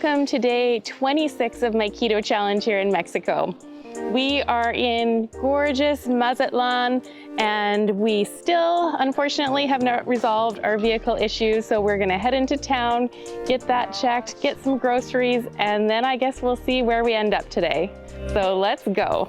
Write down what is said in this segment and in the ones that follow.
welcome to day 26 of my keto challenge here in Mexico. We are in gorgeous Mazatlan and we still, unfortunately, have not resolved our vehicle issues. So we're gonna head into town, get that checked, get some groceries, and then I guess we'll see where we end up today. So let's go.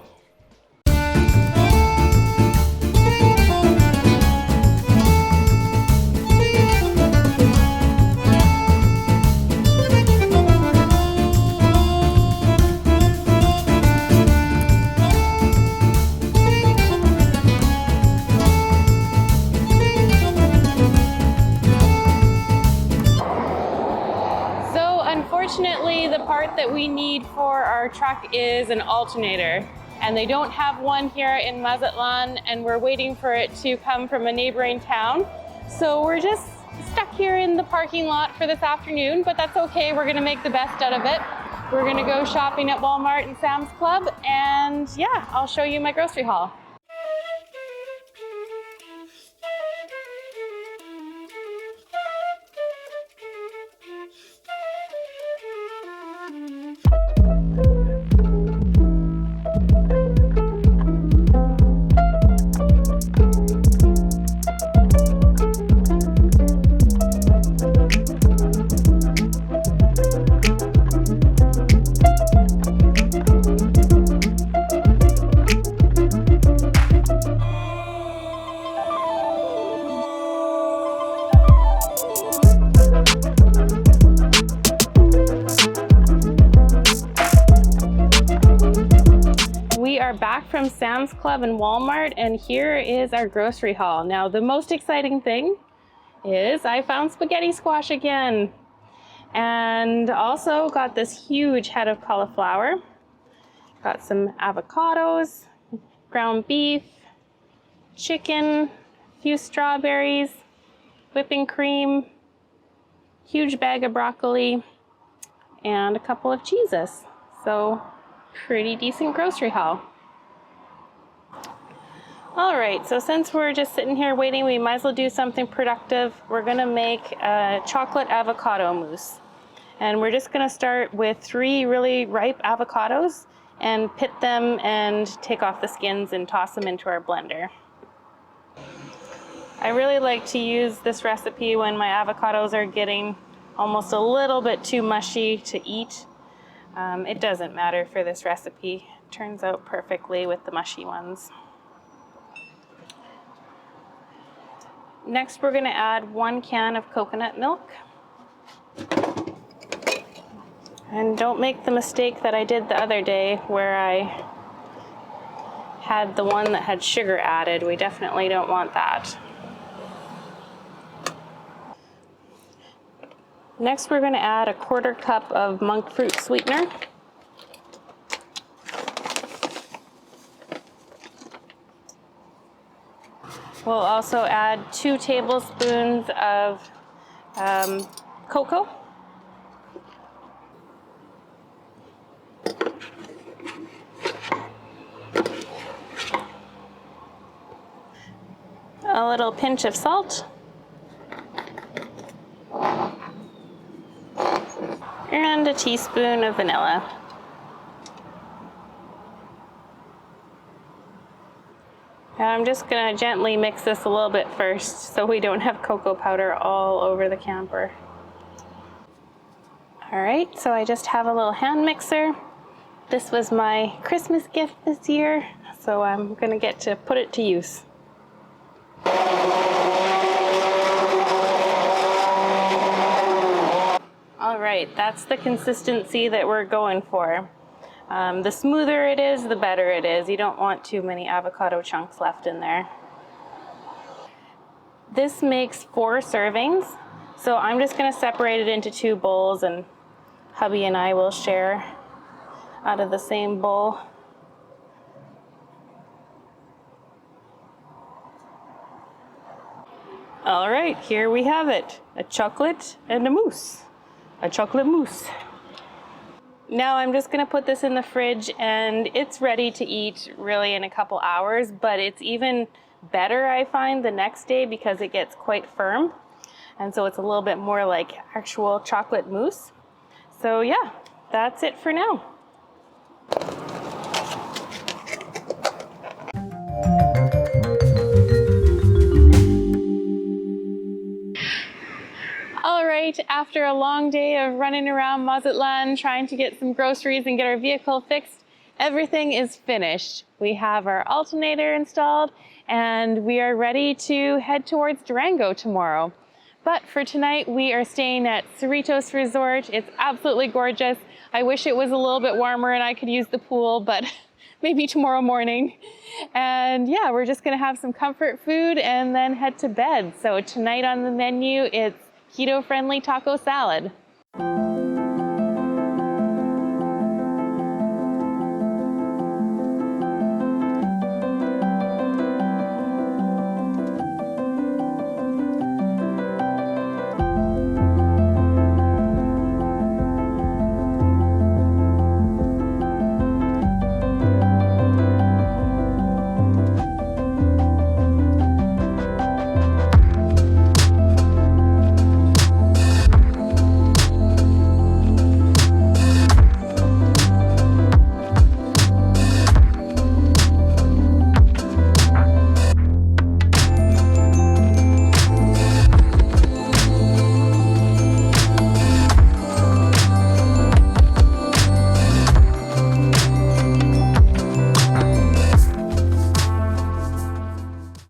Unfortunately, the part that we need for our truck is an alternator, and they don't have one here in Mazatlan, and we're waiting for it to come from a neighboring town. So we're just stuck here in the parking lot for this afternoon, but that's okay. We're gonna make the best out of it. We're gonna go shopping at Walmart and Sam's Club, and yeah, I'll show you my grocery haul. Back from Sam's Club and Walmart, and here is our grocery haul. Now, the most exciting thing is I found spaghetti squash again, and also got this huge head of cauliflower. Got some avocados, ground beef, chicken, a few strawberries, whipping cream, huge bag of broccoli, and a couple of cheeses. So pretty decent grocery haul. All right, so since we're just sitting here waiting, we might as well do something productive. We're gonna make a chocolate avocado mousse. And we're just gonna start with 3 really ripe avocados and pit them and take off the skins and toss them into our blender. I really like to use this recipe when my avocados are getting almost a little bit too mushy to eat. It doesn't matter for this recipe. It turns out perfectly with the mushy ones. Next, we're going to add 1 can of coconut milk. And don't make the mistake that I did the other day where I had the one that had sugar added. We definitely don't want that. Next, we're going to add a 1/4 cup of monk fruit sweetener. We'll also add 2 tablespoons of cocoa. A little pinch of salt. And a teaspoon of vanilla. And I'm just gonna gently mix this a little bit first so we don't have cocoa powder all over the camper. All right, so I just have a little hand mixer. This was my Christmas gift this year, so I'm gonna get to put it to use. All right, that's the consistency that we're going for. The smoother it is, the better it is. You don't want too many avocado chunks left in there. This makes 4 servings, so I'm just gonna separate it into 2 bowls, and hubby and I will share out of the same bowl. All right, here we have it, a chocolate and a mousse, a chocolate mousse. Now I'm just gonna put this in the fridge, and it's ready to eat really in a couple hours, but it's even better, I find, the next day because it gets quite firm. And so it's a little bit more like actual chocolate mousse. So yeah, that's it for now. All right, after a long day of running around Mazatlan, trying to get some groceries and get our vehicle fixed, everything is finished. We have our alternator installed and we are ready to head towards Durango tomorrow. But for tonight, we are staying at Cerritos Resort. It's absolutely gorgeous. I wish it was a little bit warmer and I could use the pool, but maybe tomorrow morning. And yeah, we're just gonna have some comfort food and then head to bed. So tonight on the menu, it's keto-friendly taco salad.